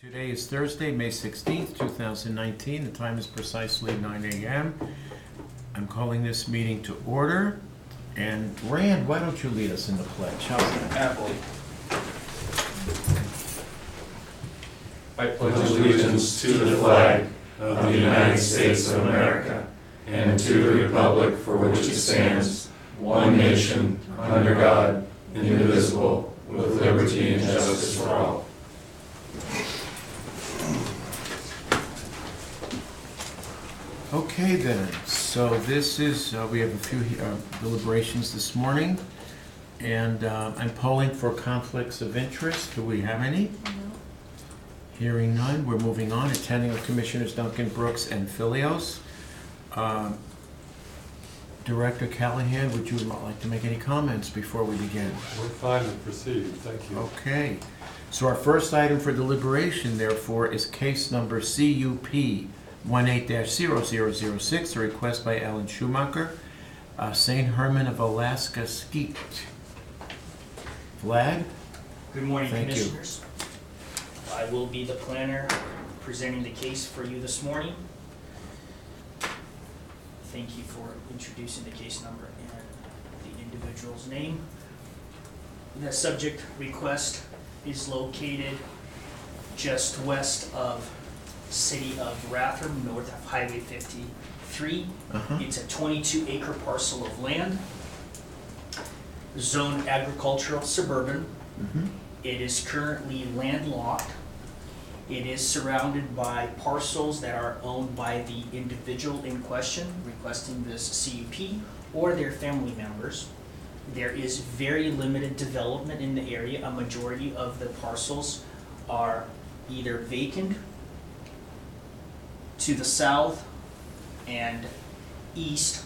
Today is Thursday, May 16th, 2019. The time is precisely 9 a.m. I'm calling this meeting to order. And Rand, why don't you lead us in the pledge? How's that? Happily. I pledge allegiance to the flag of the United States of America and to the republic for which it stands, one nation, under God, indivisible, with liberty and justice for all. Okay then, so this is, we have a few deliberations this morning, and I'm polling for conflicts of interest. Do we have any? No. Hearing none, we're moving on. Attending of Commissioners Duncan, Brooks, and Filios. Director Callahan, would you like to make any comments before we begin? We're fine to proceed, thank you. Okay, so our first item for deliberation, therefore, is case number CUP 18-0006, a request by Alan Schumacher, St. Herman of Alaska Skeet. Vlad? Good morning, Thank you. Commissioners. I will be the planner presenting the case for you this morning. Thank you for introducing the case number and the individual's name. The subject request is located just west of City of Rathdrum, north of Highway 53. It's a 22-acre parcel of land, zoned agricultural suburban. It is currently landlocked. It is surrounded by parcels that are owned by the individual in question requesting this CUP or their family members. There is very limited development in the area. A majority of the parcels are either vacant to the south and east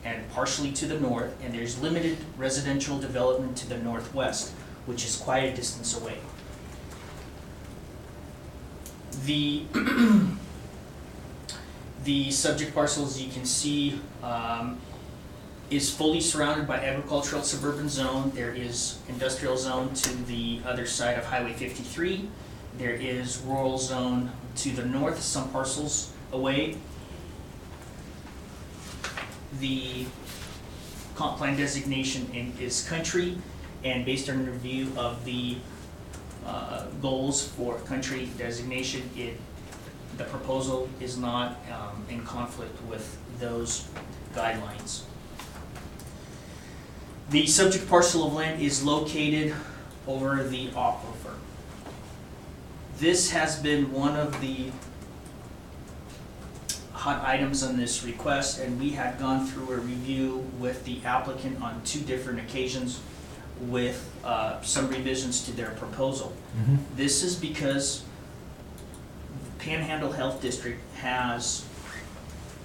and partially to the north, and there's limited residential development to the northwest, which is quite a distance away. The subject parcel, as you can see, is fully surrounded by agricultural suburban zone. There is industrial zone to the other side of Highway 53. There is rural zone to the north, some parcels away. The comp plan designation is country, and based on a review of the goals for country designation, the proposal is not in conflict with those guidelines. The subject parcel of land is located over the aquifer. This has been one of the hot items on this request, and we had gone through a review with the applicant on 2 different occasions with some revisions to their proposal. This is because the Panhandle Health District has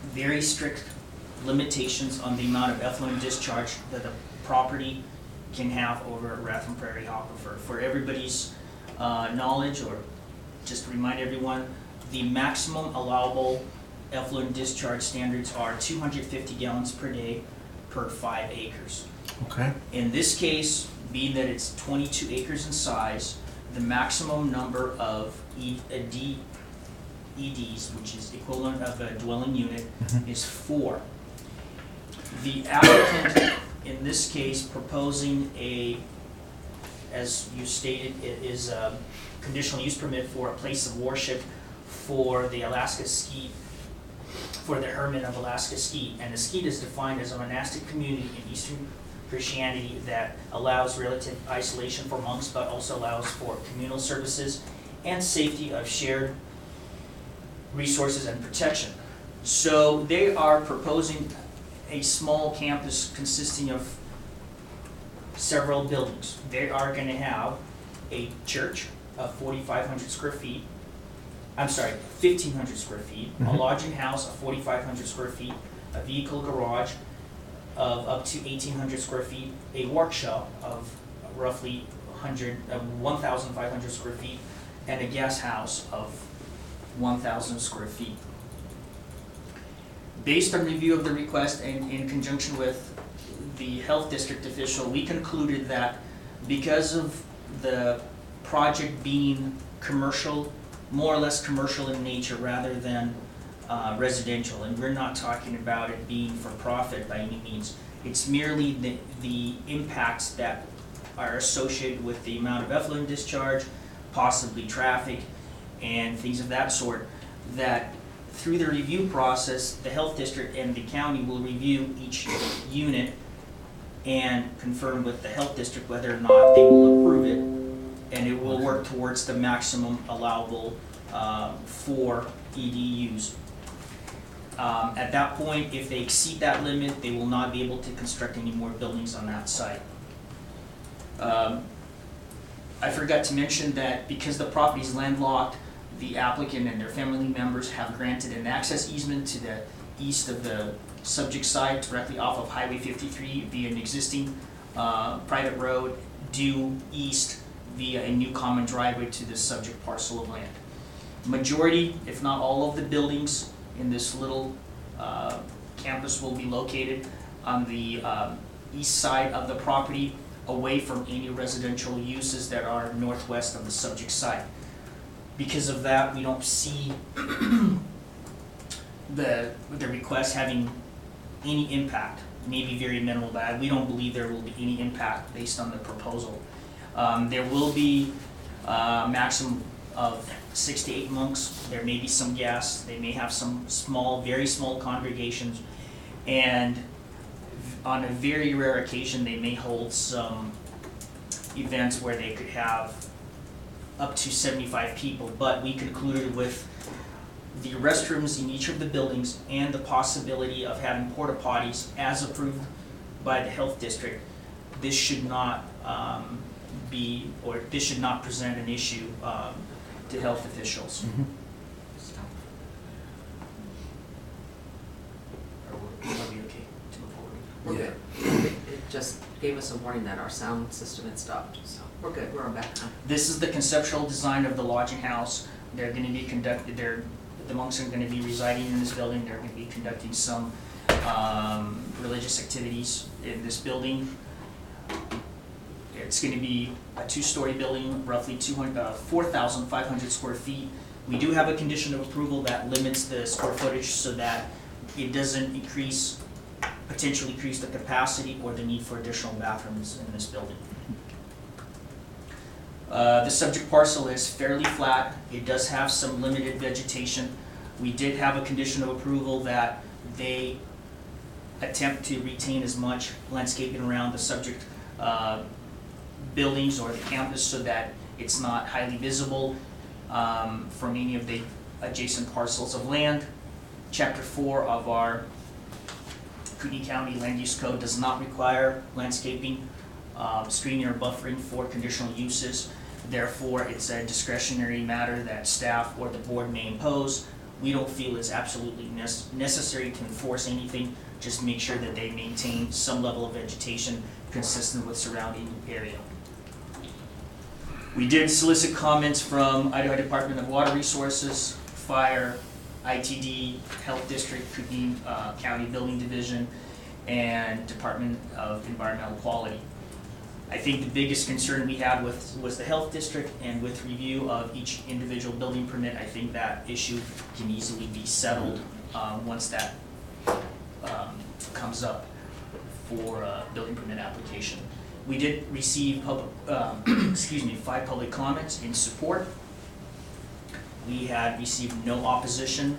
very strict limitations on the amount of effluent discharge that the property can have over Rathdrum Prairie Aquifer. For everybody's knowledge, or just to remind everyone, the maximum allowable effluent discharge standards are 250 gallons per day per 5 acres. Okay. In this case, being that it's 22 acres in size, the maximum number of EDs, which is equivalent of a dwelling unit, is 4. The applicant, in this case, proposing as you stated, it is a conditional use permit for a place of worship for the Alaska Skeet, for the Herman of Alaska Skeet. And the Skeet is defined as a monastic community in Eastern Christianity that allows relative isolation for monks, but also allows for communal services and safety of shared resources and protection. So they are proposing a small campus consisting of several buildings. They are going to have a church of 4,500 square feet. I'm sorry, 1,500 square feet, a lodging house of 4,500 square feet, a vehicle garage of up to 1,800 square feet, a workshop of roughly 1,500 square feet, and a guest house of 1,000 square feet. Based on review of the request and in conjunction with the health district official, we concluded that because of the project being commercial more or less commercial in nature rather than residential. And we're not talking about it being for profit by any means. It's merely the impacts that are associated with the amount of effluent discharge, possibly traffic, and things of that sort, that through the review process, the health district and the county will review each unit and confirm with the health district whether or not they will approve it, and it will work towards the maximum allowable for EDUs. At that point, if they exceed that limit, they will not be able to construct any more buildings on that site. I forgot to mention that because the property is landlocked, the applicant and their family members have granted an access easement to the east of the subject site directly off of Highway 53 via an existing private road due east via a new common driveway to the subject parcel of land. Majority, if not all of the buildings in this little campus will be located on the east side of the property, away from any residential uses that are northwest of the subject site. Because of that, we don't see the request having any impact, maybe very minimal, but we don't believe there will be any impact based on the proposal. There will be a maximum of 6 to 8 monks. There may be some guests. They may have some small, very small congregations, and on a very rare occasion, they may hold some events where they could have up to 75 people, but we concluded with the restrooms in each of the buildings and the possibility of having porta potties as approved by the health district. This should not this should not present an issue to health officials. Mm-hmm. Are we okay to move forward? We're good. It just gave us a warning that our sound system had stopped, so we're good, we're back now. This is the conceptual design of the lodging house. They're going to be conducted, the monks are going to be residing in this building. They're going to be conducting some religious activities in this building. It's going to be a 2-story building, roughly 4,500 square feet. We do have a condition of approval that limits the square footage so that it doesn't potentially increase the capacity or the need for additional bathrooms in this building. The subject parcel is fairly flat. It does have some limited vegetation. We did have a condition of approval that they attempt to retain as much landscaping around the subject buildings or the campus so that it's not highly visible from any of the adjacent parcels of land. Chapter 4 of our Kootenai County Land Use Code does not require landscaping, screening, or buffering for conditional uses. Therefore, it's a discretionary matter that staff or the board may impose. We don't feel it's absolutely necessary to enforce anything, just make sure that they maintain some level of vegetation consistent with surrounding area. We did solicit comments from Idaho Department of Water Resources, Fire, ITD, Health District, Kootenai County Building Division, and Department of Environmental Quality. I think the biggest concern we had was the Health District, and with review of each individual building permit, I think that issue can easily be settled once that comes up for a building permit application. We did receive 5 public comments in support. We had received no opposition.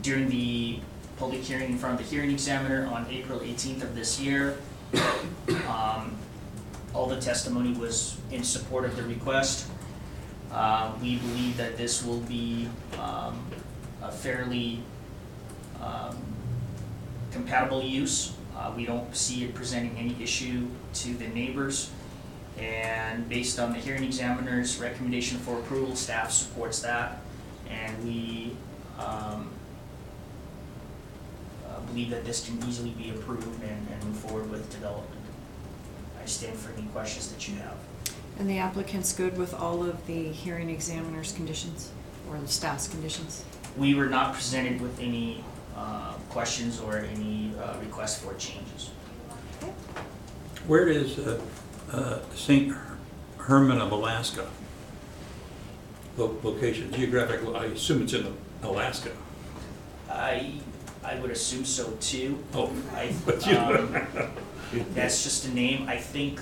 During the public hearing in front of the hearing examiner on April 18th of this year, all the testimony was in support of the request. We believe that this will be a fairly compatible use. We don't see it presenting any issue to the neighbors. And based on the hearing examiner's recommendation for approval, staff supports that. And we believe that this can easily be approved and move forward with development. I stand for any questions that you have. And the applicant's good with all of the hearing examiner's conditions or the staff's conditions? We were not presented with any questions or any requests for changes. Where is St. Herman of Alaska? location, geographic, I assume it's in Alaska. I would assume so too. Oh, I, but you that's just a name. I think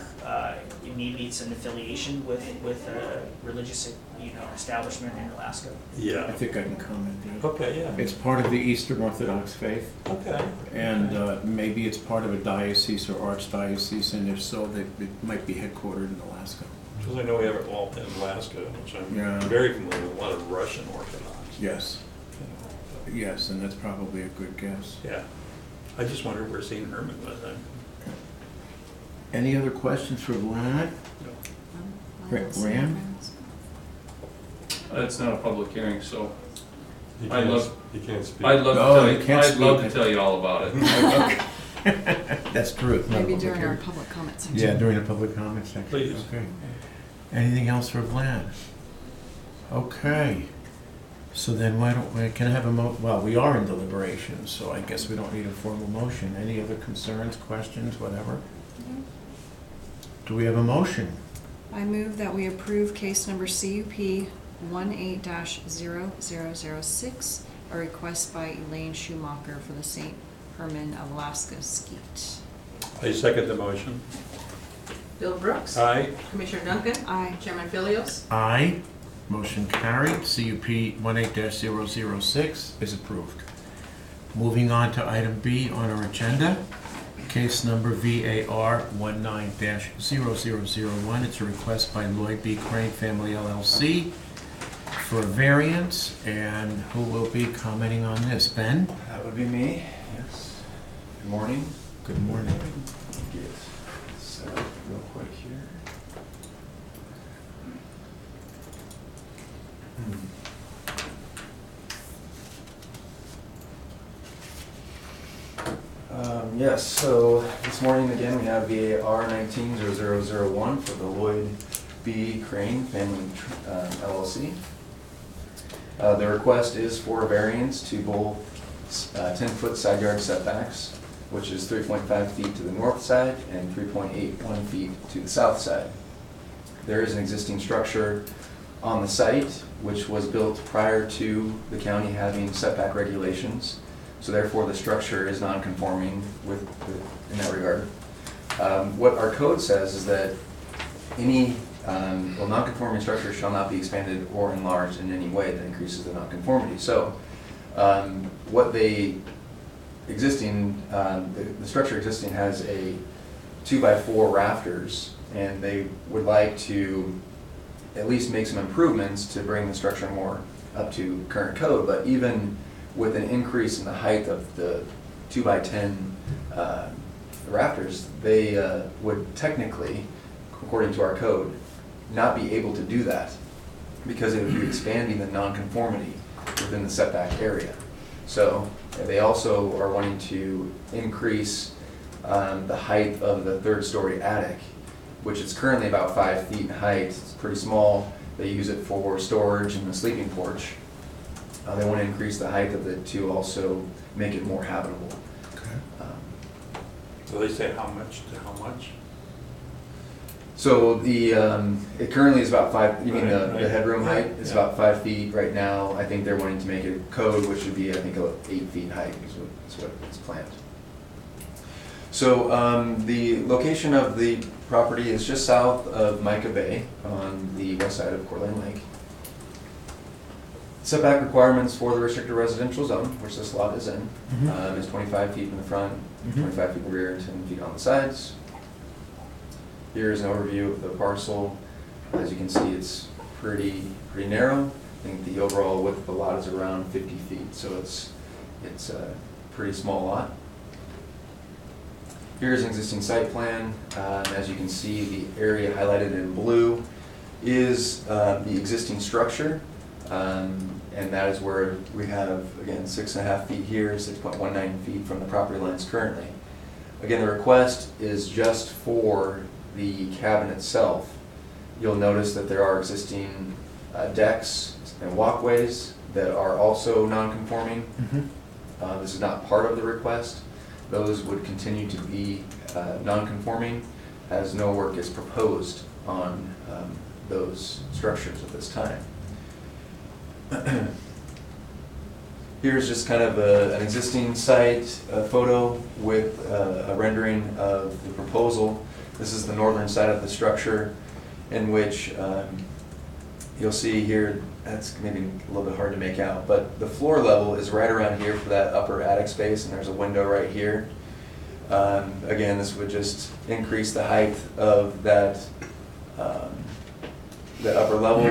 maybe it's an affiliation with a religious, establishment in Alaska. I Yeah, think I can comment. Yeah. okay, yeah, It's part of the Eastern Orthodox faith, okay. and maybe it's part of a diocese or archdiocese, and if so, it might be headquartered in Alaska. Because I know we have it all in Alaska, which I'm Yeah. very familiar with, a lot of Russian Orthodox. Yes, You know, yes, and that's probably a good guess. yeah. I just wondered where St. Herman was. Any other questions for Vlad? Ram? It's not a public hearing, so He I can't- love- He can't speak. I'd love to Oh, tell you you, can't I'd love speak. to tell you all about it. That's true. It's not a Maybe public during our hearing. public comment section. Yeah, during the public comment section. Please. Okay. Anything else for Vlad? Okay. So then why don't we, can I have well, we are in deliberations, so I guess we don't need a formal motion. Any other concerns, questions, whatever? Do we have a motion? I move that we approve case number CUP 18-0006, a request by Elaine Schumacher for the St. Herman, Alaska skeet. I second the motion. Bill Brooks. Aye. Commissioner Duncan. Aye. Chairman Philios. Aye. Motion carried. CUP 18-006 is approved. Moving on to item B on our agenda, case number VAR 19-0001. It's a request by Lloyd B. Crane Family LLC for a variance, and who will be commenting on this? Ben? That would be me, yes. Good morning. Good morning. Get set up real quick here. Yes, so this morning again we have VAR 19-0001 for the Lloyd B. Crane Family LLC. The request is for a variance to both 10-foot side yard setbacks, which is 3.5 feet to the north side and 3.81 feet to the south side. There is an existing structure on the site which was built prior to the county having setback regulations, so therefore the structure is non-conforming in that regard. What our code says is that any non-conforming structure shall not be expanded or enlarged in any way that increases the non-conformity. So what the structure existing has a 2x4 rafters, and they would like to at least make some improvements to bring the structure more up to current code. But even with an increase in the height of the 2x10 rafters, they would technically, according to our code, not be able to do that because it would be expanding the nonconformity within the setback area. So they also are wanting to increase the height of the third-story attic, which is currently about 5 feet in height. It's pretty small. They use it for storage and the sleeping porch. They want to increase the height of it to also make it more habitable. Okay. So they say how much to how much? So the it currently is about 5. You mean Right, the right. headroom height is Yeah. about 5 feet right now. I think they're wanting to make it code, which would be 8 feet height is what it's planned. So the location of the property is just south of Micah Bay on the west side of Coeur d'Alene Lake. Setback requirements for the restricted residential zone, which this lot is in, is 25 feet in the front, 25 feet in the rear, and 10 feet on the sides. Here is an overview of the parcel. As you can see, it's pretty narrow. I think the overall width of the lot is around 50 feet, so it's a pretty small lot. Here's an existing site plan. As you can see, the area highlighted in blue is the existing structure. And that is where we have, again, 6.5 feet here, 6.19 feet from the property lines currently. Again, the request is just for the cabin itself. You'll notice that there are existing decks and walkways that are also non-conforming. This is not part of the request. Those would continue to be non-conforming as no work is proposed on those structures at this time. Here's just kind of an existing site photo with a rendering of the proposal. This is the northern side of the structure, in which you'll see here, that's maybe a little bit hard to make out, but the floor level is right around here for that upper attic space, and there's a window right here. Again, this would just increase the height of that upper level.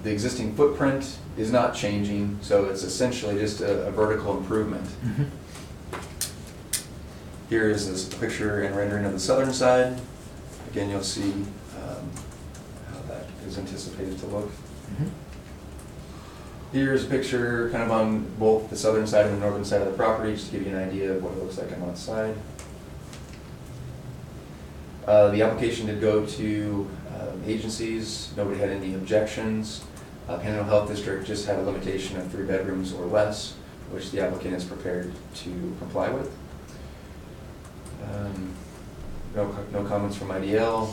The existing footprint is not changing, so it's essentially just a vertical improvement. Here is this picture and rendering of the southern side. Again, you'll see how that is anticipated to look. Here's a picture kind of on both the southern side and the northern side of the property, just to give you an idea of what it looks like on that side. The application did go to agencies. Nobody had any objections. Panhandle Health District just had a limitation of 3 bedrooms or less, which the applicant is prepared to comply with. No comments from IDL.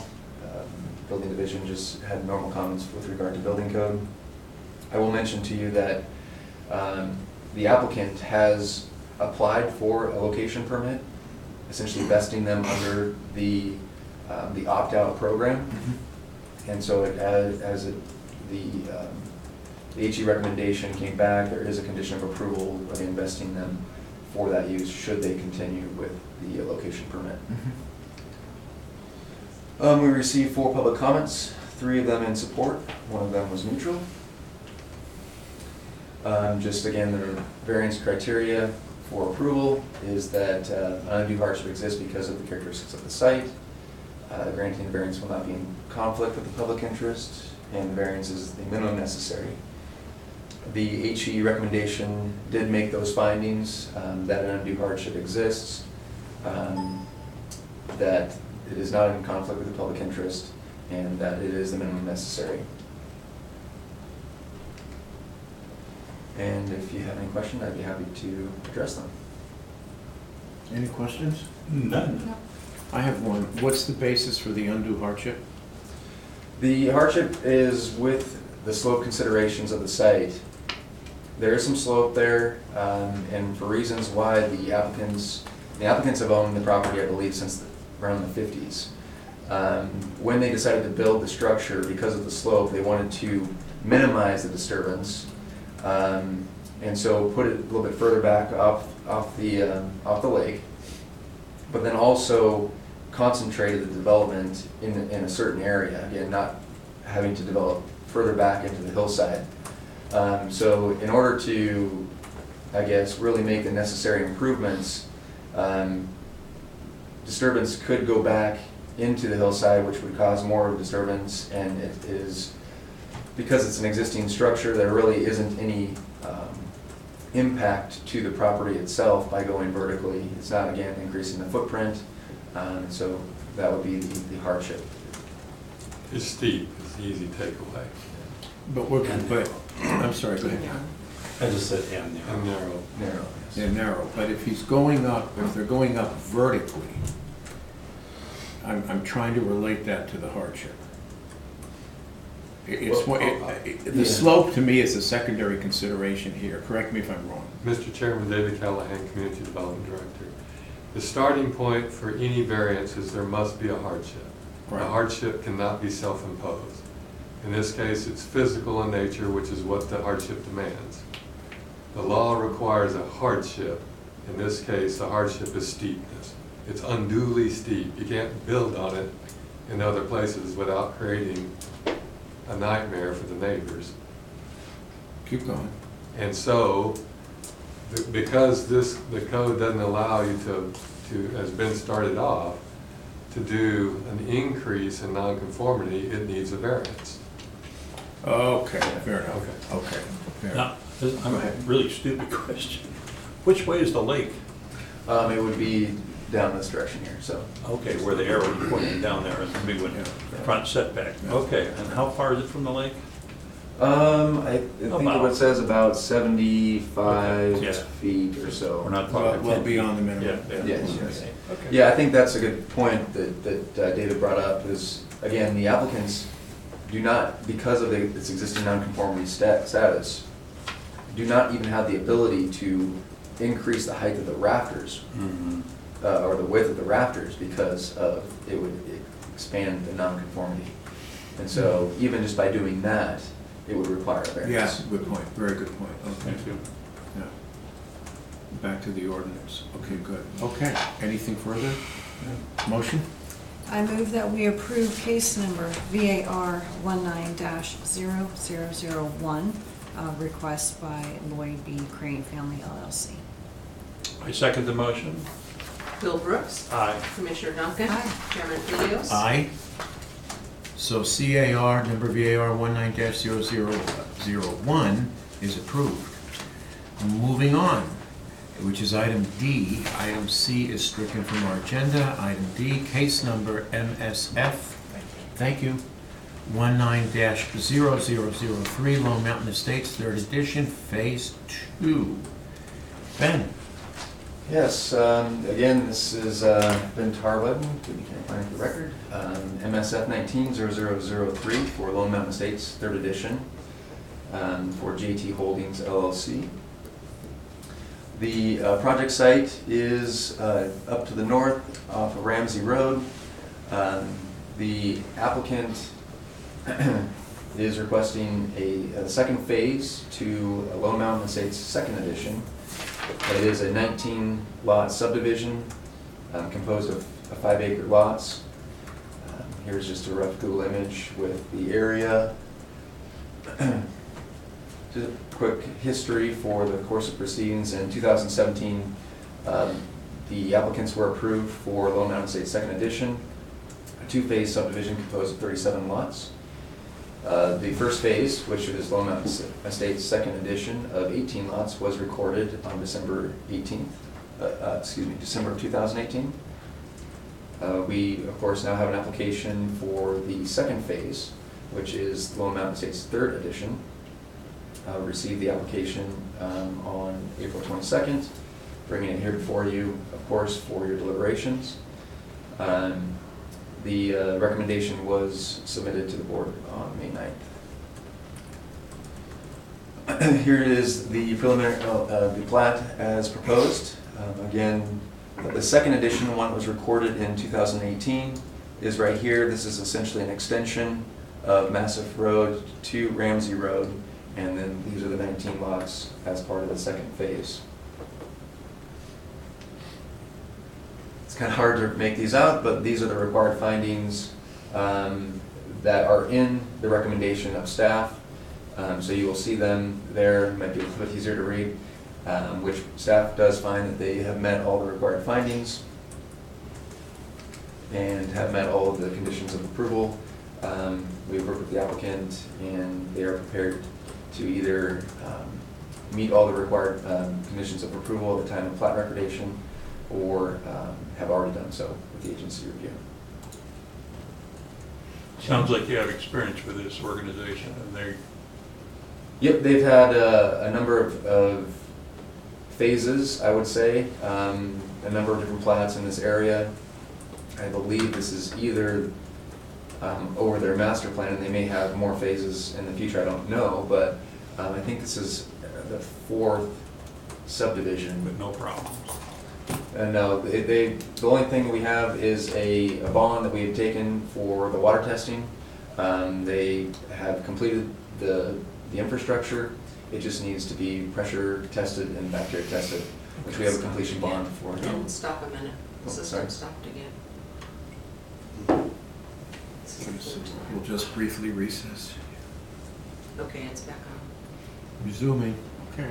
Building Division just had normal comments with regard to building code. I will mention to you that the applicant has applied for a location permit, essentially vesting them under the opt-out program. And so the HE recommendation came back, there is a condition of approval of investing them for that use should they continue with the location permit. We received 4 public comments, 3 of them in support, 1 of them was neutral. Just again, the variance criteria for approval is that undue hardship exists because of the characteristics of the site. Granting the variance will not be in conflict with the public interest, and the variance is the minimum necessary. The HE recommendation did make those findings, that an undue hardship exists, that it is not in conflict with the public interest, and that it is the minimum necessary. And if you have any questions, I'd be happy to address them. Any questions? None. I have one. What's the basis for the undue hardship? The hardship is with the slope considerations of the site. There is some slope there, and for reasons why the applicants have owned the property, I believe, since around the 50s. When they decided to build the structure, because of the slope, they wanted to minimize the disturbance, and so put it a little bit further back off the lake, but then also concentrated the development in a certain area, again, not having to develop further back into the hillside. So in order to, I guess, really make the necessary improvements, disturbance could go back into the hillside, which would cause more of a disturbance, and it is, because it's an existing structure, there really isn't any impact to the property itself by going vertically. It's not, again, increasing the footprint, so that would be the hardship. It's steep, it's the easy takeaway, But I'm sorry, go ahead. I just said and and narrow. Narrow, yes. They're narrow, but if they're going up vertically, I'm trying to relate that to the hardship. The slope to me is a secondary consideration here. Correct me if I'm wrong. Mr. Chairman, David Callahan, Community Development Director. The starting point for any variance is there must be a hardship. Right. A hardship cannot be self-imposed. In this case, it's physical in nature, which is what the hardship demands. The law requires a hardship. In this case, the hardship is steepness. It's unduly steep. You can't build on it in other places without creating a nightmare for the neighbors. Keep going. And so, because the code doesn't allow you to, as Ben started off, to do an increase in nonconformity, it needs a variance. Okay, fair enough. Okay, fair enough. Now, I'm a really stupid question. Which way is the lake? It would be down this direction here, so. Okay, where the arrow is pointing down there is the big one, the front setback. Okay, and how far is it from the lake? I think About. it says about 75 Okay, yeah. feet or so. We're not talking. Well 10 beyond the feet. minimum. Yeah, Yes, yes. Okay. Yeah, I think that's a good point that David brought up is, again, the applicants do not, because of its existing nonconformity status, do not even have the ability to increase the height of the rafters, or the width of the rafters, because it would expand the nonconformity. And so even just by doing that, it would require a variance. Yes, good point, very good point, okay. Thank you. Yeah. Back to the ordinance, okay, good. Okay, anything further? Motion? I move that we approve case number VAR 19-0001, request by Lloyd B. Crane Family LLC. I second the motion. Bill Brooks. Aye. Commissioner Duncan. Aye. Chairman Helios. Aye. So CAR, number VAR 19-0001 is approved. Moving on, which is item D. Item C is stricken from our agenda. Item D, case number MSF, thank you, 19-0003, Lone Mountain Estates, 3rd edition, Phase 2. Ben? Yes, again, this is Ben Tarbutton, if you can't find the record, MSF 19-0003 for Lone Mountain Estates, 3rd edition, for JT Holdings LLC. The project site is up to the north off of Ramsey Road. The applicant is requesting a second phase to Lone Mountain Estates 2nd edition. It is a 19-lot subdivision composed of 5-acre lots. Here's just a rough Google image with the area. Just a quick history for the course of proceedings. In 2017, the applicants were approved for Lone Mountain Estates 2nd edition, a 2-phase subdivision composed of 37 lots. The first phase, which is Lone Mountain Estates 2nd edition of 18 lots, was recorded on December 18th, December of 2018. We, of course, now have an application for the second phase, which is Lone Mountain Estates 3rd edition. Received the application on April 22nd, bringing it here before you, of course, for your deliberations. The recommendation was submitted to the board on May 9th. Here it is, the preliminary, the plat as proposed. Again, the 2nd edition one was recorded in 2018, is right here. This is essentially an extension of Massif Road to Ramsey Road, and then these are the 19 lots as part of the second phase. It's kind of hard to make these out, but these are the required findings that are in the recommendation of staff. So you will see them there. It might be a little bit easier to read, which staff does find that they have met all the required findings and have met all of the conditions of approval. We've worked with the applicant, and they are prepared to either meet all the required conditions of approval at the time of plat recordation, or have already done so with the agency review. Sounds like you have experience with this organization, and they. Yep, they've had a number of phases, I would say, a number of different plats in this area. I believe this is either over their master plan, and they may have more phases in the future, I don't know, but I think this is the 4th subdivision. But no problems. No, the only thing we have is a bond that we have taken for the water testing. They have completed the infrastructure. It just needs to be pressure tested and bacteria tested, which we have a completion bond for. And stop a minute. The Oh, system sorry. stopped again. We'll just briefly recess. Okay, it's back on. Resuming. Okay. I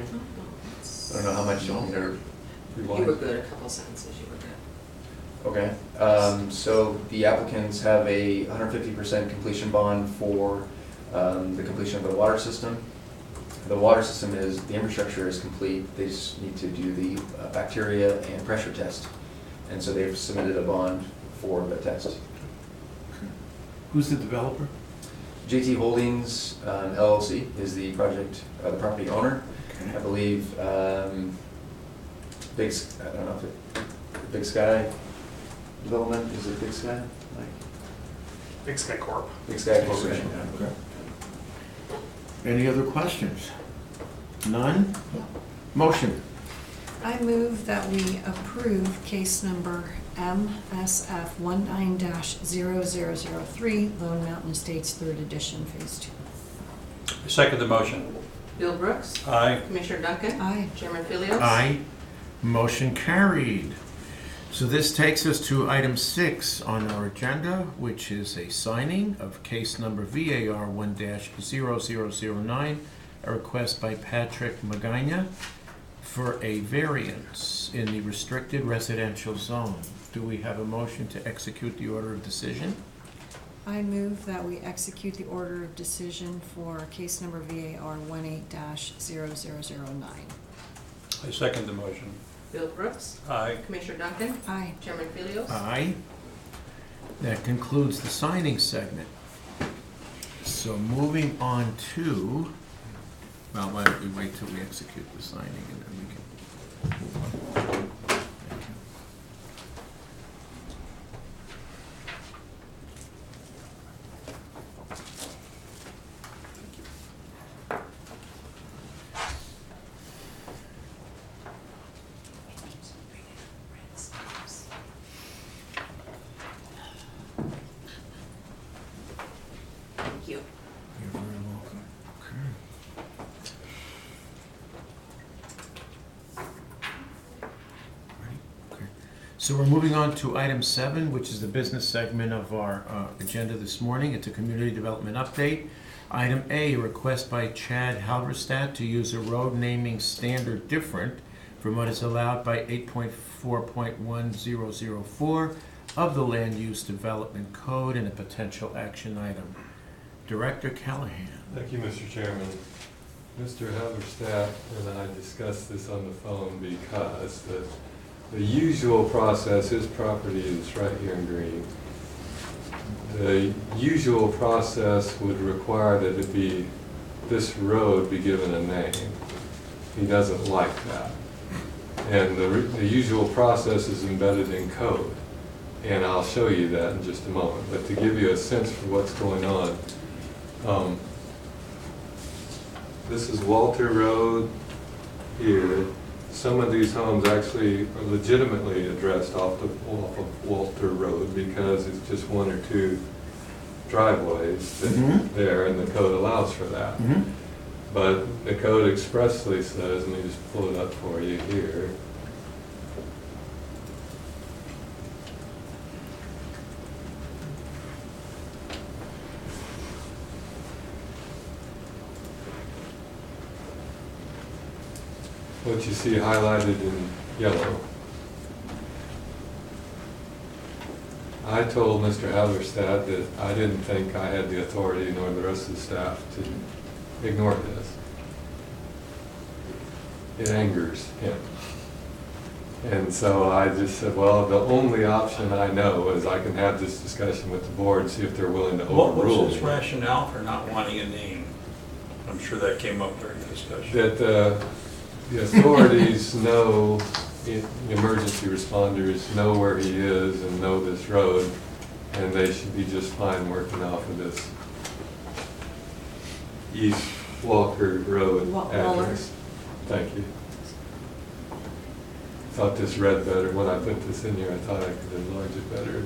don't know how much you want me to You rewind. were good, a couple sentences, you were good. Okay, so the applicants have a 150% completion bond for the completion of the water system. The water system is, the infrastructure is complete, they just need to do the bacteria and pressure test. And so they've submitted a bond for the test. Who's the developer? JT Holdings LLC is the project, the property owner. I believe, I don't know if Big Sky Development, is it Big Sky? Like Big Sky Corp. Big Sky Corporation. Okay. Any other questions? None? Motion. I move that we approve case number MSF 19-0003, Lone Mountain Estates, 3rd edition, phase 2. Second the motion. Bill Brooks. Aye. Commissioner Duncan. Aye. Chairman Philios. Aye. Motion carried. So this takes us to item 6 on our agenda, which is a signing of case number VAR 1-0009, a request by Patrick Magana for a variance in the restricted residential zone. Do we have a motion to execute the order of decision? I move that we execute the order of decision for case number VAR 18-0009. I second the motion. Bill Brooks. Aye. Commissioner Duncan. Aye. Chairman Philios. Aye. That concludes the signing segment. So moving on to, well, why don't we wait till we execute the signing and then we can move on. Thank you. Thank you. You're very welcome. Okay. So we're moving on to item 7, which is the business segment of our agenda this morning. It's a community development update. Item A, request by Chad Halverstadt to use a road naming standard different from what is allowed by 8.4.1004 of the Land Use Development Code and a potential action item. Director Callahan. Thank you, Mr. Chairman. Mr. Halverstadt and I discussed this on the phone because the usual process, his property is right here in green. The usual process would require that it be, this road be given a name. He doesn't like that. And the usual process is embedded in code. And I'll show you that in just a moment. But to give you a sense for what's going on, this is Walter Road here. Some of these homes actually are legitimately addressed off of Walter Road because it's just 1 or 2 driveways there, and the code allows for that. But the code expressly says, let me just pull it up for you here. What you see highlighted in yellow. I told Mr. Halverstadt that I didn't think I had the authority, nor the rest of the staff, to ignore this. It angers him. And so I just said, well, the only option I know is I can have this discussion with the board, see if they're willing to overrule. What was his me. rationale for not wanting a name? I'm sure that came up during the discussion. That the authorities know, emergency responders know where he is and know this road, and they should be just fine working off of this East Walker Road address. Thank you. Thought this read better. When I put this in here, I thought I could enlarge it better.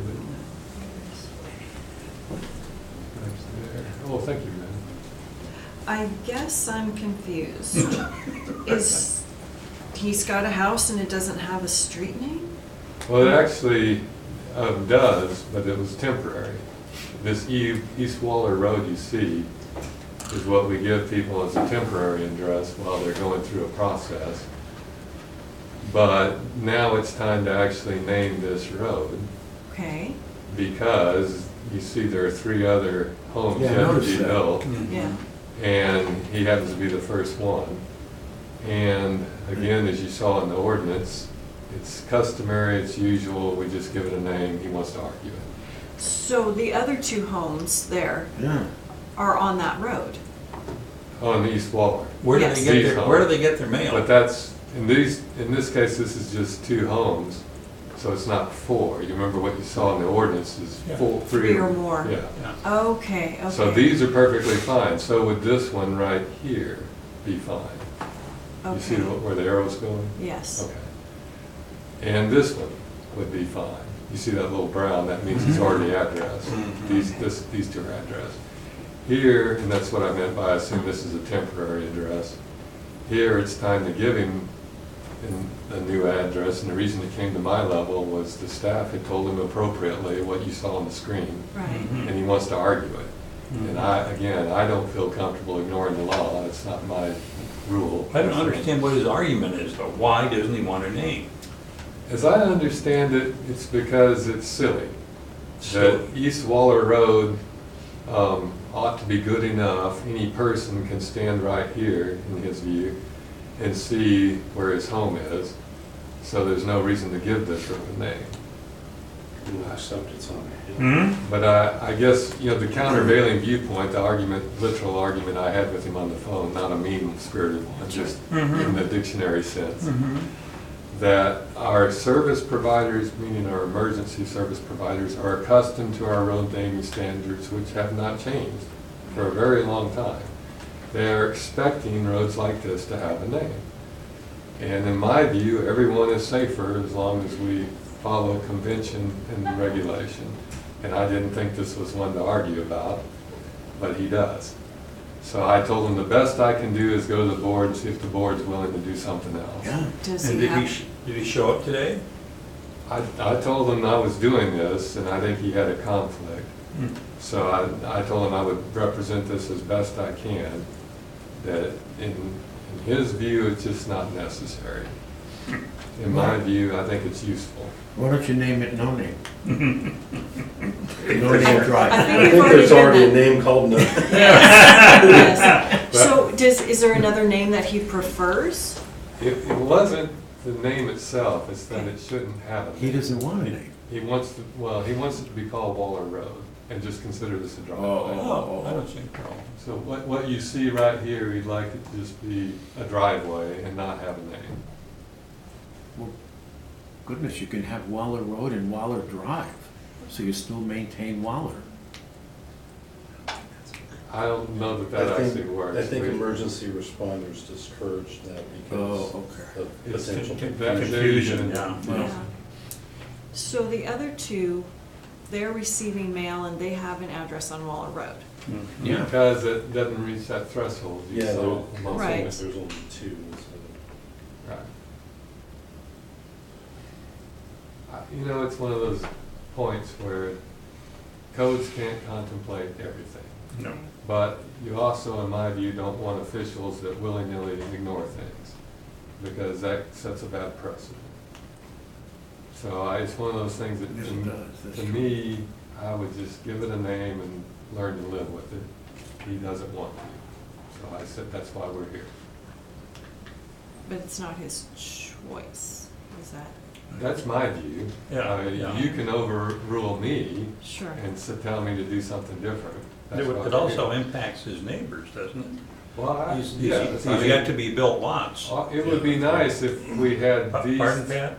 But oh, thank you, man. I guess I'm confused. He's got a house and it doesn't have a street name? Well, it actually does, but it was temporary. This East Waller Road you see is what we give people as a temporary address while they're going through a process. But now it's time to actually name this road. Okay. Because you see there are 3 other homes Yeah, I yet to noticed be that. built. Yeah. And he happens to be the first one. And again, as you saw in the ordinance, it's customary, it's usual, we just give it a name, he wants to argue it. So the other 2 homes there Yeah. are on that road? On the East Waller. Where do Yes. they get their, where do they get their mail? But that's, in this case, this is just 2 homes, so it's not 4. You remember what you saw in the ordinance is Yeah. 4, 3 or more? Yeah. Yeah. Okay, okay. So these are perfectly fine. So would this one right here be fine? You see Okay. where the arrow's going? Yes. Okay. And this one would be fine. You see that little brown, that means he's already addressed. These two are addressed. Here, and that's what I meant by I assume this is a temporary address. Here, it's time to give him a new address, and the reason it came to my level was the staff had told him appropriately what you saw on the screen, Right. and he wants to argue it. And I don't feel comfortable ignoring the law. It's not my rule. I don't understand what his argument is, though. Why doesn't he want a name? As I understand it, it's because it's silly. Silly. That East Waller Road ought to be good enough. Any person can stand right here, in his view, and see where his home is. So there's no reason to give this a name. Except it's on Hmm? But I guess, the countervailing viewpoint, the literal argument I had with him on the phone, not a mean-spirited one, just in the dictionary sense, that our service providers, meaning our emergency service providers, are accustomed to our road naming standards, which have not changed for a very long time. They're expecting roads like this to have a name. And in my view, everyone is safer as long as we follow convention and regulation. And I didn't think this was one to argue about, but he does. So I told him the best I can do is go to the board and see if the board's willing to do something else. Yeah. Does And he did he, have, did he show up today? I told him I was doing this, and I think he had a conflict. So I told him I would represent this as best I can, that in his view, it's just not necessary. In my view, I think it's useful. Why don't you name it No Name? No Name I Drive. think we've already there's done already a that. name called no. Yes. So is there another name that he prefers? It wasn't the name itself, it's that it shouldn't have a name. He doesn't want a name. He wants it to be called Waller Road, and just consider this a driveway. Oh, I don't see a problem. So what you see right here, he'd like it to just be a driveway and not have a name. Well, goodness, you can have Waller Road and Waller Drive, so you still maintain Waller. I don't know that actually works. I think emergency responders discourage that because Oh, okay. of It's potential Confusion, yeah. Well, So the other two, they're receiving mail and they have an address on Waller Road. Yeah. Because it doesn't reach that threshold. You Yeah, saw there- most of Right. it. There's only two. Right. It's one of those points where codes can't contemplate everything. No. But you also, in my view, don't want officials that willy-nilly ignore things, because that sets a bad precedent. So it's one of those things that, Yes, it does. That's to true. me, I would just give it a name and learn to live with it. He doesn't want to. So I said, that's why we're here. But it's not his choice, is that? That's my view. Yeah, yeah. You can overrule me Sure. and tell me to do something different. That's why It we're also here. impacts his neighbors, doesn't it? Well, He's yes, I mean, got to be built lots. It would be nice if we had these. Pardon, Pat?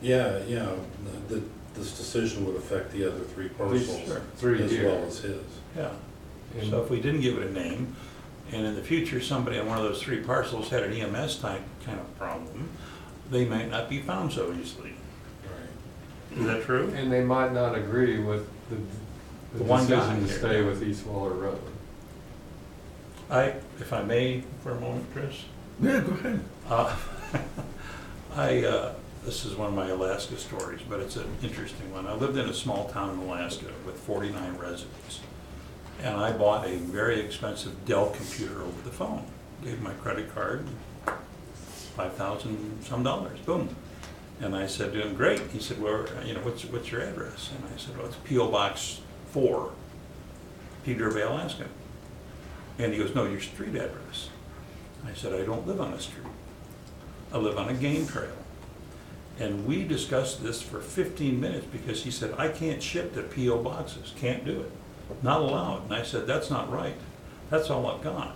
Yeah, this decision would affect the other three parcels Sure. Three as here. well as his. Yeah. And- So if we didn't give it a name, and in the future, somebody on one of those three parcels had an EMS type kind of problem, they might not be found so easily. Right. Is that true? And they might not agree with the The one guy decision to here. stay with East Waller Road. If I may, for a moment, Chris? Yeah, go ahead. This is one of my Alaska stories, but it's an interesting one. I lived in a small town in Alaska with 49 residents. And I bought a very expensive Dell computer over the phone. Gave my credit card, $5,000 some dollars, boom. And I said to him, great. He said, well, what's your address? And I said, well, it's P.O. Box 4, Pedro Bay, Alaska. And he goes, no, your street address. I said, I don't live on a street. I live on a game trail. And we discussed this for 15 minutes because he said, I can't ship to P.O. boxes, can't do it, not allowed. And I said, that's not right, that's all I've got.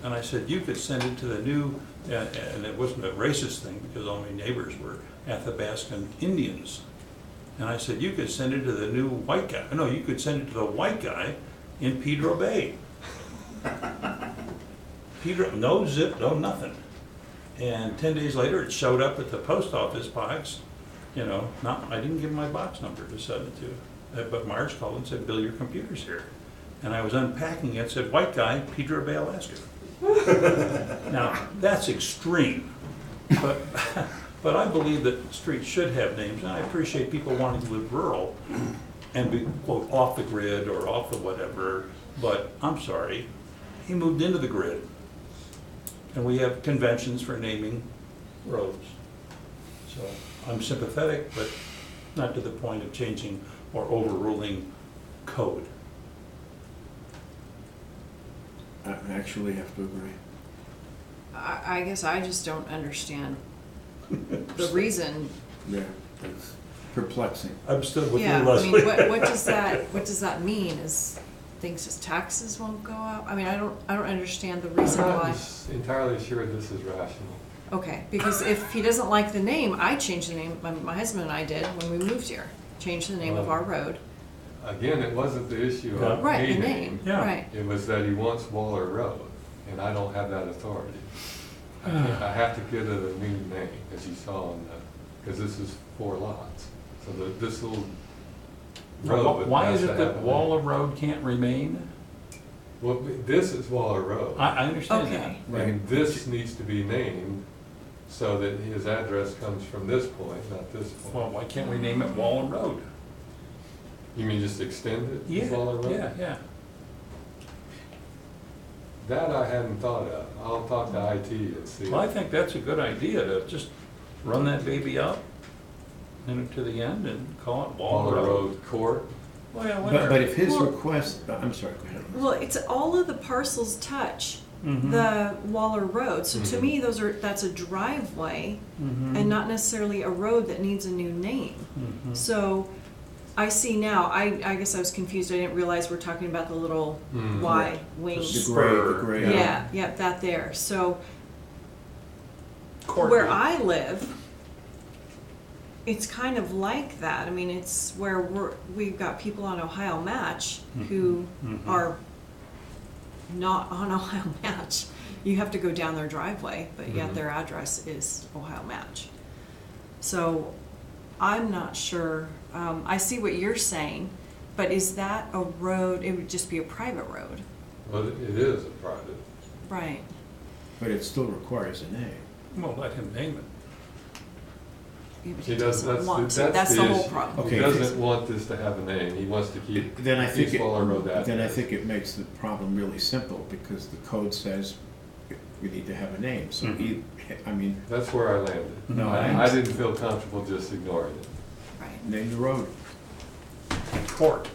And I said, you could send it to the new, and it wasn't a racist thing because all my neighbors were Athabascan Indians. And I said, you could send it to the new white guy. No, you could send it to the white guy in Pedro Bay. Peter, no zip, no nothing. And 10 days later, it showed up at the post office box, you know, I didn't give him my box number to send it to. But Marge called and said, Bill, your computer's here. And I was unpacking it, said, white guy, Peter Bay, Alaska. Now, that's extreme, but I believe that streets should have names, and I appreciate people wanting to live rural and be, quote, off the grid or off the whatever, but I'm sorry, he moved into the grid. And we have conventions for naming roads. So I'm sympathetic, but not to the point of changing or overruling code. I actually have to agree. I guess I just don't understand the reason. Yeah, it's perplexing. I'm still with you, Yeah, I Leslie. mean, what does that mean? Is things as taxes won't go up? I mean, I don't understand the reason I'm why. not entirely sure this is rational. Okay, because if he doesn't like the name, I changed the name, my husband and I did when we moved here. Changed the name of our road. Again, it wasn't the issue of Right, a the name. name, Yeah. right. It was that he wants Waller Road, and I don't have that authority. I have to give it a new name, as you saw in the, because this is 4 lots. So this little road would Why has is to it have that a name. Waller Road can't remain? Well, this is Waller Road. I understand that. Okay. And this needs to be named so that his address comes from this point, not this Well, point. why can't we name it Waller Road? You mean just extend it to Yeah, Waller Road? yeah. That I hadn't thought of. I'll talk to IT and see. Well, I think that's a good idea, to just run that baby out and to the end and call it Waller Waller Road. Road Court. Well, yeah, But whatever. if his Well- request, I'm sorry, go ahead. Well, it's all of the parcels touch Mhm. the Waller Road. So to Mhm. me, that's a driveway Mhm. and not necessarily a road that needs a new name. Mhm. So I see now, I guess I was confused. I didn't realize we're talking about the little Mhm. Y The wings. gray, the gray. Yeah, that there. So Court where date. I live, it's kind of like that. I mean, it's where we've got people on Ohio Match who Mhm. are not on Ohio Match. You have to go down their driveway, but yet Mhm. their address is Ohio Match. So I'm not sure. I see what you're saying, but is that a road? It would just be a private road. Well, it is a private. Right. But it still requires a name. Well, let him name it. Yeah, but He doesn't want to. that's That's the the whole issue. problem. Okay. He doesn't want this to have a name. He wants to keep Then I think East Waller Road address. then I think it makes the problem really simple, because the code says we need to have a name. So Mhm. I mean, That's where I landed. No, I didn't feel comfortable just ignoring it. Right. name the road. Court.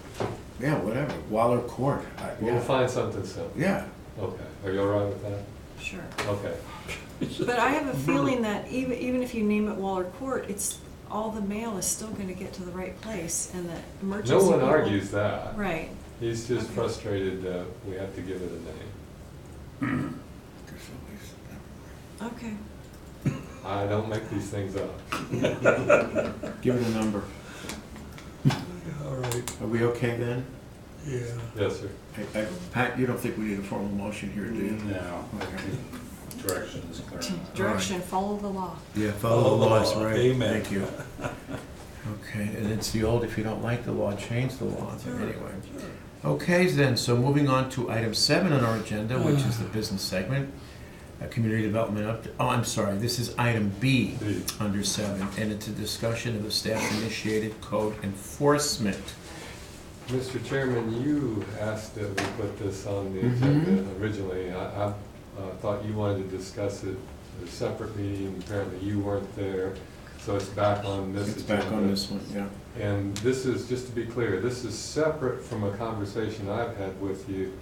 Yeah, whatever. Waller Court. We'll Yeah. find something simple. Yeah. Okay. Are you all right with that? Sure. Okay. But I have a feeling that even if you name it Waller Court, it's all the mail is still going to get to the right place, and the emergency. No one people- argues that. Right. He's just Okay. frustrated that we have to give it a name. Okay. I don't make these things up. Give it a number. All right. Are we okay then? Yeah. Yes, sir. Pat, you don't think we need a formal motion here, do you? No, Okay. direction is clear. Direction. Follow the law. Yeah, Follow the law. right. Amen. Thank you. Okay, and it's the old, if you don't like the law, change the law, so anyway. Okay, then, so moving on to item 7 on our agenda, which is the business segment, community development up, oh, I'm sorry, this is item B B. under 7, and it's a discussion of the staff-initiated code enforcement. Mr. Chairman, you asked that we put this on the Mhm. agenda originally. I thought you wanted to discuss it at a separate meeting. Apparently you weren't there, so it's back on this It's agenda. back on this one, yeah. And this is, just to be clear, this is separate from a conversation I've had with you,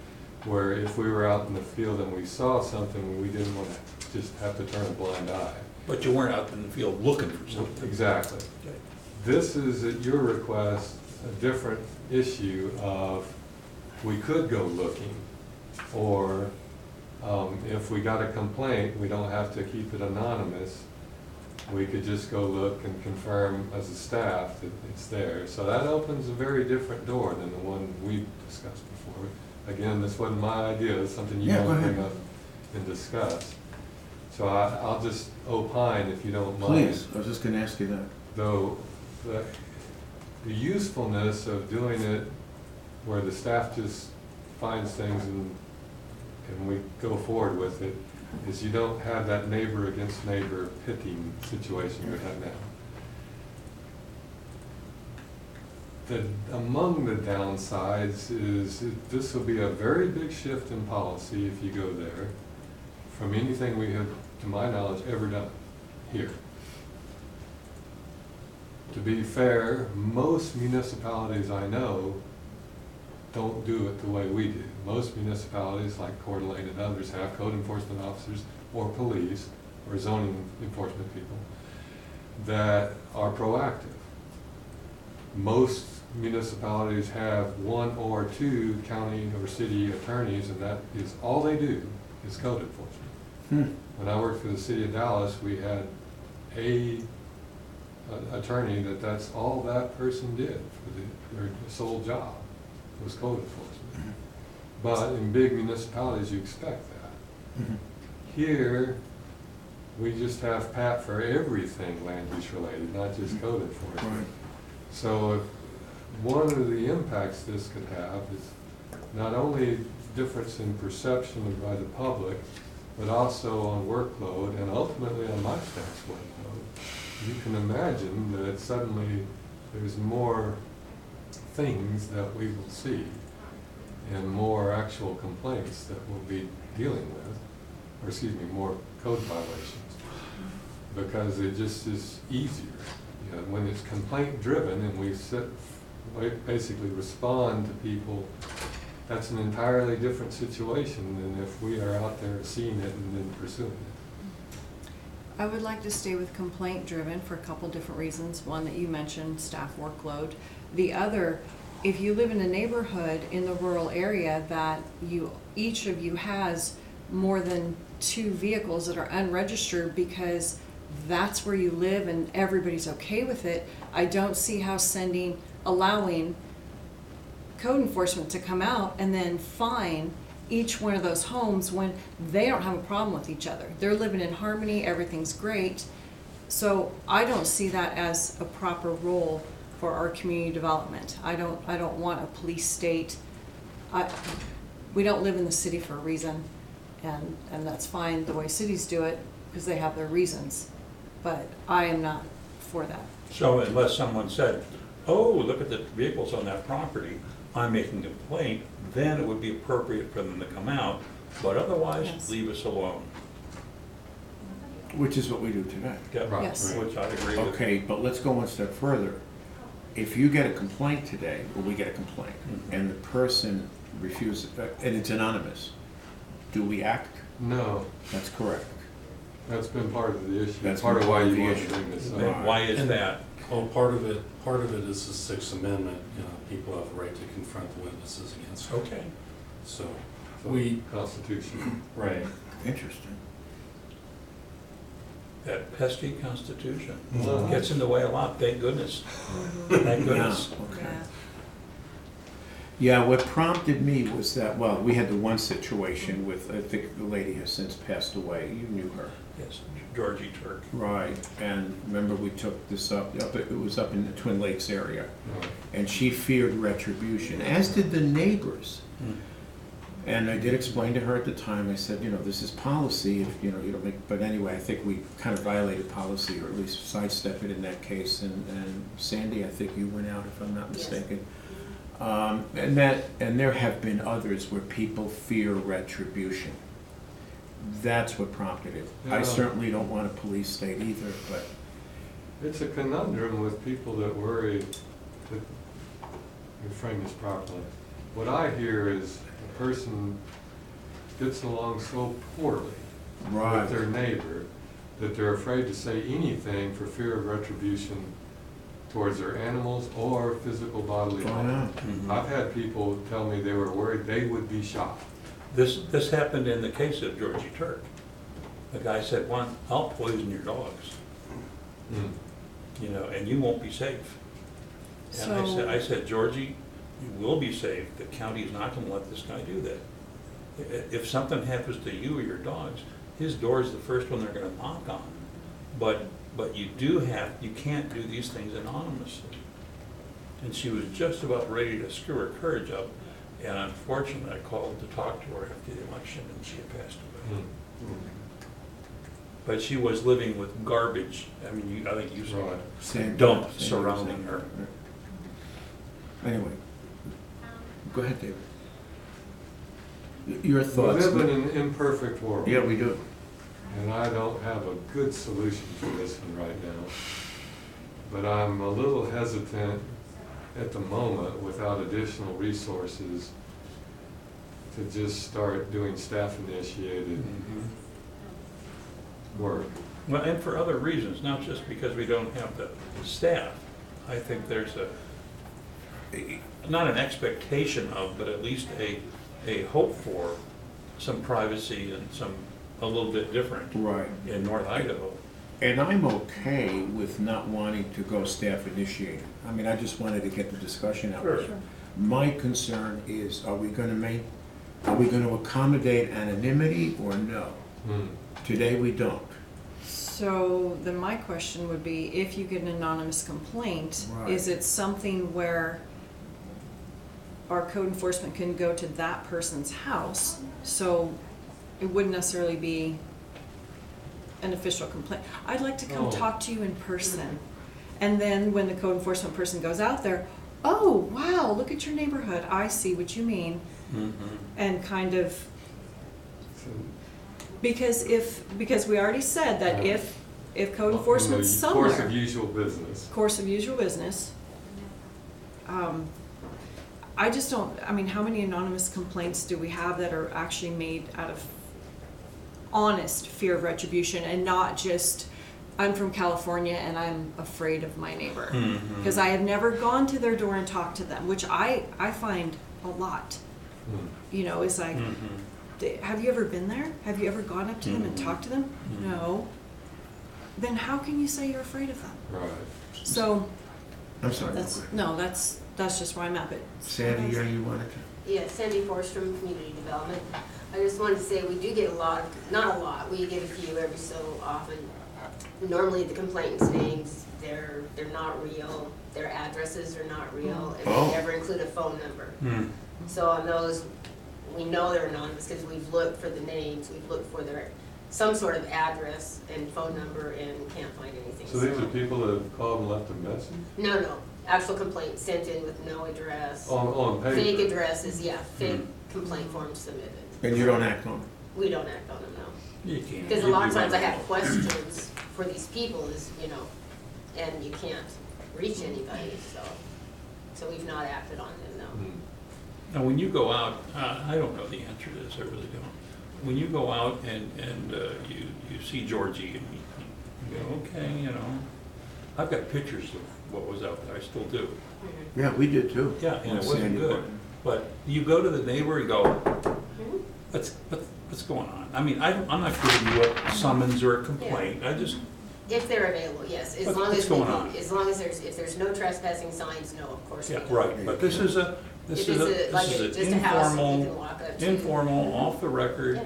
where if we were out in the field and we saw something, we didn't want to just have to turn a blind eye. But you weren't out in the field looking for something. Exactly. Okay. This is, at your request, a different issue of, we could go looking, or if we got a complaint, we don't have to keep it anonymous. We could just go look and confirm as a staff that it's there. So that opens a very different door than the one we discussed before. Again, this wasn't my idea, it's something you Yeah, want go to bring ahead. up. and discuss. So I'll just opine if you don't mind. Please, I was just gonna ask you that. Though, the usefulness of doing it where the staff just finds things and we go forward with it, is you don't have that neighbor against neighbor pitting situation we have now. Among the downsides is this will be a very big shift in policy if you go there from anything we have, to my knowledge, ever done here. To be fair, most municipalities I know don't do it the way we do. Most municipalities like Coeur d'Alene and others have code enforcement officers or police or zoning enforcement people that are proactive. Most municipalities have one or two county or city attorneys, and that is all they do is code enforcement. When I worked for the city of Dallas, we had an attorney that's all that person did for their sole job was code enforcement. But in big municipalities, you expect that. Here, we just have Pat for everything land use related, not just code enforcement. Right. So if one of the impacts this could have is not only difference in perception by the public, but also on workload and ultimately on my staff's workload. You can imagine that suddenly there's more things that we will see and more actual complaints that we'll be dealing with, or excuse me, more code violations, because it just is easier. You know, when it's complaint driven and we basically respond to people, that's an entirely different situation than if we are out there seeing it and then pursuing it. I would like to stay with complaint driven for a couple different reasons. One that you mentioned, staff workload. The other, if you live in a neighborhood in the rural area that each of you has more than 2 vehicles that are unregistered because that's where you live and everybody's okay with it, I don't see how allowing code enforcement to come out and then fine each one of those homes when they don't have a problem with each other. They're living in harmony, everything's great. So I don't see that as a proper role for our community development. I don't want a police state. We don't live in the city for a reason, and that's fine the way cities do it because they have their reasons. But I am not for that. So unless someone said, oh, look at the vehicles on that property, I'm making a complaint, then it would be appropriate for them to come out, but otherwise, Yes. leave us alone. Which is what we do today. Yeah, Right. Yes. which I agree with. Okay, but let's go one step further. If you get a complaint today, or we get a complaint, and the person refuses, and it's anonymous, do we act? No, That's correct. that's been part of the issue. That's part been of why part of you the want to issue. bring this up. And why is And- that? Well, part of it is the Sixth Amendment, you know, people have the right to confront the witnesses against them. Okay. So, So, we, Constitution. right, Interesting. That pesky Constitution Mhm. gets in the way a lot, thank goodness. Thank goodness. Yeah, okay. Yeah. Yeah, what prompted me was that, well, we had the one situation with, I think the lady has since passed away, you knew her. Yes, Georgie Turk. Right, and remember we took this up, it was up in the Twin Lakes area, Right. and she feared retribution, as did the neighbors. And I did explain to her at the time, I said, you know, this is policy, if, you know, you don't make, but anyway, I think we kind of violated policy, or at least sidestepped it in that case, and Sandy, I think you went out, if I'm not Yes. mistaken. And there have been others where people fear retribution. That's what prompted it. I Yeah. certainly don't want a police state either, but It's a conundrum with people that worry, that, let me frame this properly. What I hear is a person gets along so poorly with their neighbor that they're afraid to say anything for fear of retribution towards their animals or physical bodily Oh, harm. yeah. Mhm. I've had people tell me they were worried they would be shot. This happened in the case of Georgie Turk. The guy said, one, I'll poison your dogs, you know, and you won't be safe. And I So- said, Georgie, you will be safe. The county is not gonna let this guy do that. if something happens to you or your dogs, his door's the first one they're gonna knock on. But you can't do these things anonymously. And she was just about ready to screw her courage up, and unfortunately, I called to talk to her after the election, and she had passed away. But she was living with garbage, I mean, I think you saw it, Sand dump sand surrounding sand. her. Anyway, go ahead, David. Your We thoughts? live in an imperfect world. Yeah, we do. And I don't have a good solution for this one right now. But I'm a little hesitant at the moment, without additional resources, to just start doing staff-initiated work. Well, and for other reasons, not just because we don't have the staff. I think there's not an expectation of, but at least a hope for some privacy and a little bit different Right. in North Idaho. And I'm okay with not wanting to go staff initiated. I mean, I just wanted to get the discussion out there. Sure. My concern is, are we gonna accommodate anonymity or no? Today, we don't. So then my question would be, if you get an anonymous complaint, Right. is it something where our code enforcement can go to that person's house? So it wouldn't necessarily be an official complaint. I'd like to come Oh. talk to you in person. And then when the code enforcement person goes out there, oh, wow, look at your neighborhood. I see what you mean. And kind of, So, because we already said that if code enforcement's you know, somewhere. Course of usual business. Course of usual business. I just don't, I mean, how many anonymous complaints do we have that are actually made out of honest fear of retribution and not just, I'm from California and I'm afraid of my neighbor? Because I have never gone to their door and talked to them, which I find a lot. You know, it's like, have you ever been there? Have you ever gone up to them and talked to them? No. Then how can you say you're afraid of them? Right. So, I'm sorry. that's just where I'm at, but. Sandy, you wanted to? Yeah, Sandy Forrest from Community Development. I just wanted to say, we do get a lot, not a lot, we get a few every so often. Normally the complainants' names, they're not real, their addresses are not real, and Oh. they never include a phone number. So on those, we know they're anonymous because we've looked for the names, we've looked for some sort of address and phone number and can't find anything. So these are people that have called and left a message? No, actual complaint sent in with no address. On paper? Fake addresses, yeah, fake complaint forms submitted. And you don't act on it? We don't act on them, no. You can't. Because a lot of times I have questions for these people is, and you can't reach anybody, so we've not acted on them, no. Now, when you go out, I don't know the answer to this, I really don't. When you go out and you see Georgie and you go, okay, I've got pictures of what was out there, I still do. Yeah, we did too. Yeah, and On it wasn't Sandy good. Brook. But you go to the neighbor and go, what's going on? I mean, I'm not giving you a summons or a complaint, I just, If they're available, yes, as long What's as, going on? if there's no trespassing signs, no, of course we yeah, don't. right, but this is an If it's just a house that we can walk up to. informal, off the record,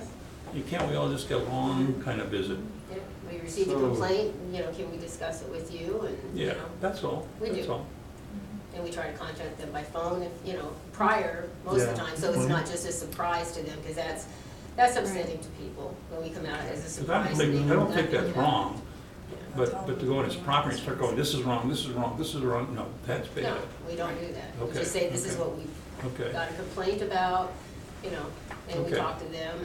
Yes. can't we all just get along kind of visit? Yep, we received a So- complaint, can we discuss it with you, and, Yeah, that's all, We that's do. all. And we try to contact them by phone if, prior, most of the Yeah. time, so it's not just a surprise to them, because that's upsetting to people when we come out as a 'Cause surprise. I and they don't have think nothing that's about it. wrong, but to go on his property and start going, this is wrong, this is wrong, this is wrong, no, that's bad. No, we don't do that. We Okay, just say, this is okay. what we've Okay, got a complaint about, and we Okay. talk to them,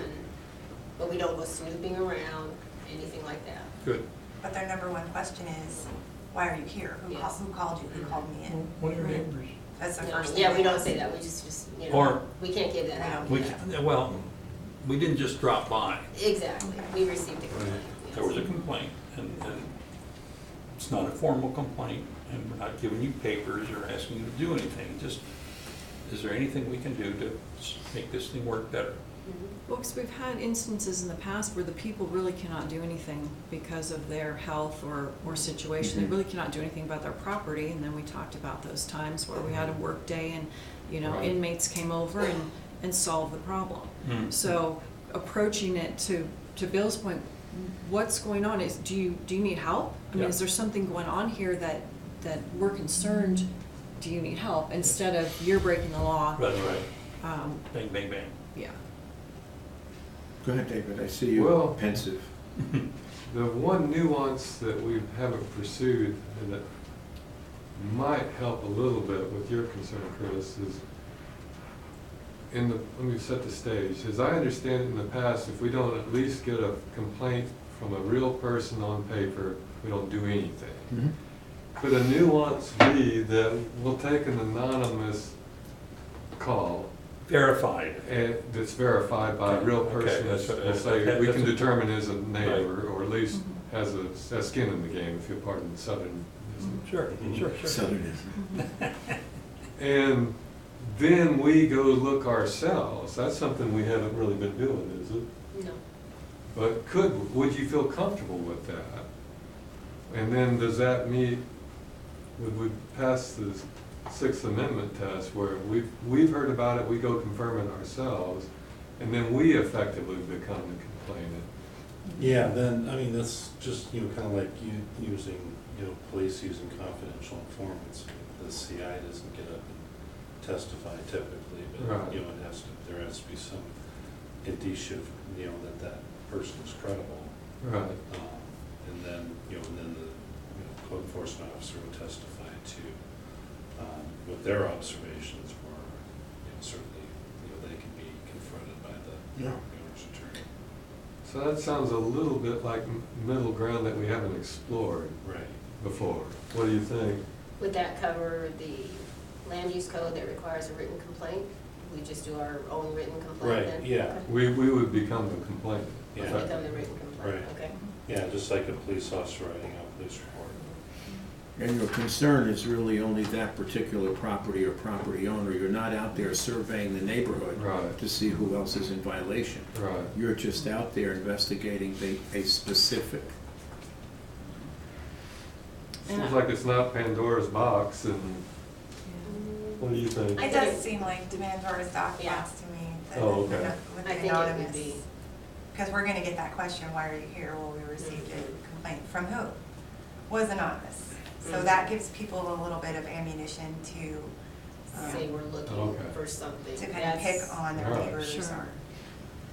but we don't go snooping around, anything like that. good. But their number one question is, why are you here? Yes. Who called you? Who called me in? One of your neighbors. That's the No, first thing. yeah, we they don't ask. say that, we just, Or- we can't give that out. We, well, we didn't just drop by, Exactly, we received a complaint. yes. there was a complaint, and it's not a formal complaint, and we're not giving you papers or asking you to do anything, just, is there anything we can do to make this thing work better? Well, because we've had instances in the past where the people really cannot do anything because of their health or situation. They really cannot do anything about their property, and then we talked about those times where we had a work day and, Right. inmates came over and solve the problem. Mm. So approaching it to Bill's point, what's going on is, do you need help? I mean, Yeah. is there something going on here that we're concerned, do you need help? Instead of you're breaking the law. That's right. Um, Bang, bang, bang. yeah. Go ahead, David, I see you Well- pensive. The one nuance that we haven't pursued and that might help a little bit with your concern, Chris, is let me set the stage. As I understand it in the past, if we don't at least get a complaint from a real person on paper, we don't do anything. Mhm. Could a nuance be that we'll take an anonymous call Verified. and that's verified by a Okay, real okay, person, that's what- we'll say, we that's can a- determine is a neighbor, or at least has skin in the game, if you're pardon the southern. Sure, sure, sure. Southernism. And then we go look ourselves. That's something we haven't really been doing, is it? No. But would you feel comfortable with that? And then does that meet, would we pass the Sixth Amendment test where we've heard about it, we go confirm it ourselves, and then we effectively become the complainant? Yeah, then, I mean, that's just, kind of like using, police using confidential informants. The CI doesn't get up and testify typically, but, Right. there has to be some indicia, that person is credible. Right. And then, the code enforcement officer would testify to what their observations were. Certainly, they can be confronted by the Yeah. owner's attorney. So that sounds a little bit like middle ground that we haven't explored Right. before. What do you think? Would that cover the land use code that requires a written complaint? We just do our own written complaint then? Right, yeah. Okay. We would become the complainant. Yeah. Become the written complaint, Right. okay. Yeah, just like a police officer writing out a police report. And your concern is really only that particular property or property owner. You're not out there surveying the neighborhood Right. to see who else is in violation. Right. You're just out there investigating a specific. Seems like it's not Pandora's box, and what do you think? It does seem like Pandora's box Yeah. to me. Oh, okay. With I the think it would anonymous. be. Because we're gonna get that question, why are you here? Well, we received a complaint from who? Was anonymous. So that gives people a little bit of ammunition to, Say we're looking Okay. for something. to kind of pick That's- on their Right. neighbors Sure. or.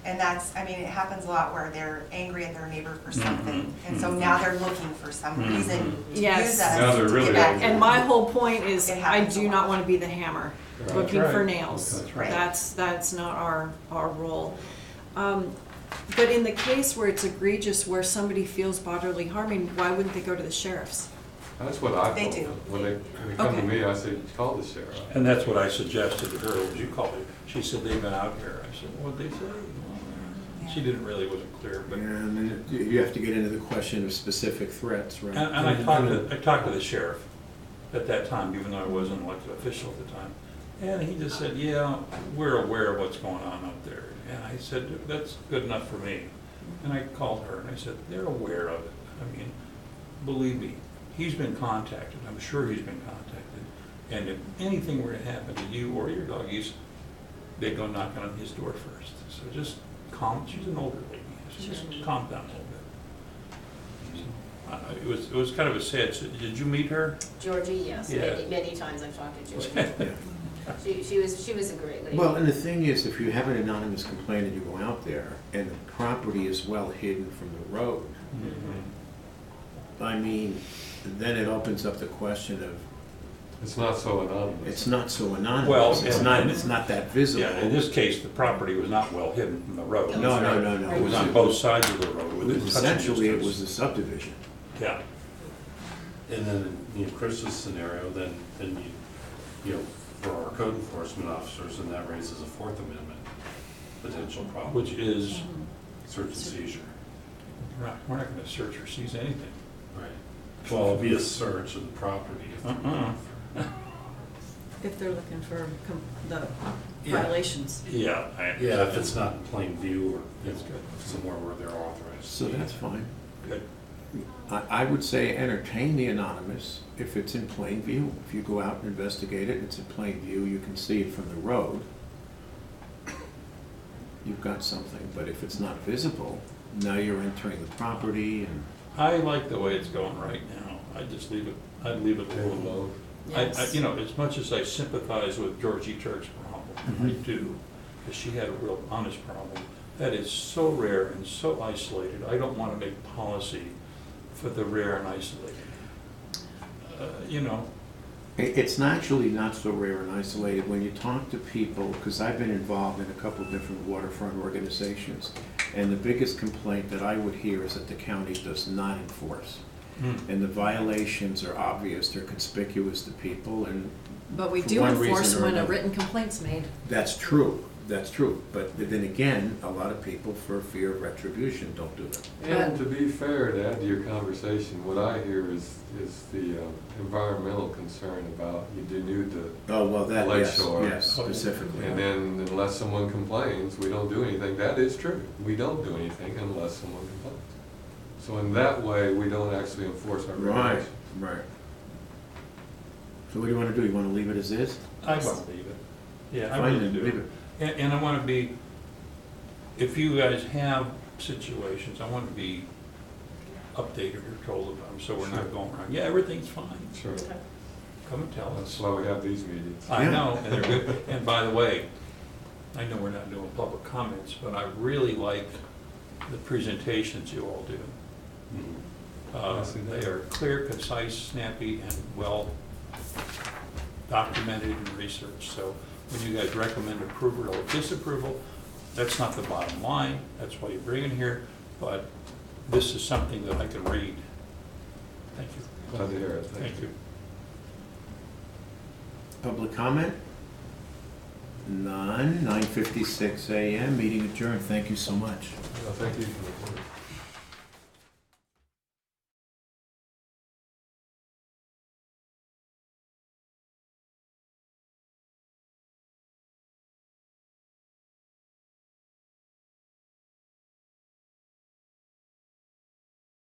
And that's, I mean, it happens a lot where they're angry at their neighbor for something. And so now they're looking for some reason to Yes. use Now us they're to really get back. angry. And my whole point is, It I happens a do not lot. want to be the hammer, Right. looking That's for right. nails. That's right. That's not our role. But in the case where it's egregious, where somebody feels bodily harming, why wouldn't they go to the sheriff's? That's what I They told do. them. When they come to Okay. me, I say, call the sheriff. And that's what I suggested to her, would you call it? She said, they've been out here. I said, what'd they say? She didn't really, wasn't clear, but. And then you have to get into the question of specific threats, right? And I talked to the sheriff at that time, even though I wasn't an elected official at the time. And he just said, yeah, we're aware of what's going on up there. And I said, that's good enough for me. And I called her and I said, they're aware of it. I mean, believe me, he's been contacted. I'm sure he's been contacted. And if anything were to happen to you or your doggies, they'd go knock on his door first. So just calm, she's an older lady, so just calm down a little bit. So, it was kind of a sad, did you meet her? Georgie, yes, Yeah. many times I've talked to Georgie. Yeah. She was a great lady. Well, and the thing is, if you have an anonymous complaint and you go out there and the property is well hidden from the road, I mean, then it opens up the question of, It's not so anonymous. it's not so anonymous. Well, It's not that visible. Yeah, in this case, the property was not well hidden from the road. No. It was on both sides of the road within touching Essentially, it distance. was a subdivision. Yeah, And then, in Chris's scenario, then for our code enforcement officers, and that raises a Fourth Amendment potential problem. which is, Search and seizure. we're not gonna search or seize anything. Right. Well, it'd be a search of the property. If they're looking for the Yeah. violations. Yeah. Yeah, if it's not in plain view or That's good. somewhere where they're authorized. So that's fine. Good. I would say entertain the anonymous if it's in plain view. If you go out and investigate it, it's in plain view, you can see it from the road. you've got something. But if it's not visible, now you're entering the property and, I like the way it's going right now. I'd leave it alone. Yes. You know, as much as I sympathize with Georgie Turk's problem, I Mhm. do, because she had a real honest problem. That is so rare and so isolated. I don't want to make policy for the rare and isolated. You know, it's actually not so rare and isolated when you talk to people, because I've been involved in a couple of different waterfront organizations, and the biggest complaint that I would hear is that the county does not enforce. And the violations are obvious, they're conspicuous to people, and But we For do one enforce reason or when a another. written complaint's made. that's true. But then again, a lot of people, for fear of retribution, don't do that. And to be fair, to add to your conversation, what I hear is the environmental concern about you denude the, Oh, well, that, Lake yes, Shore. yes, specifically. and then unless someone complains, we don't do anything. That is true. We don't do anything unless someone complains. So in that way, we don't actually enforce our Right, regulations. right. So what do you want to do? You want to leave it as is? I want to leave it. Yeah, I Fine, really then, do. leave it. And I want to be, if you guys have situations, I want to be updated or told about them, so we're Sure. not going around, yeah, everything's fine. Sure. Come and tell That's us. why we have these meetings. I Yeah. know, and they're good. And by the way, I know we're not doing public comments, but I really like the presentations you all do. They are clear, concise, snappy, and well documented and researched. So when you guys recommend approval or disapproval, that's not the bottom line. That's why you bring it here. But this is something that I can read. Thank you. Glad to hear it. Thank you. Public comment? None. 9:56 a.m. Meeting adjourned. Thank you so much. Well, thank you for the.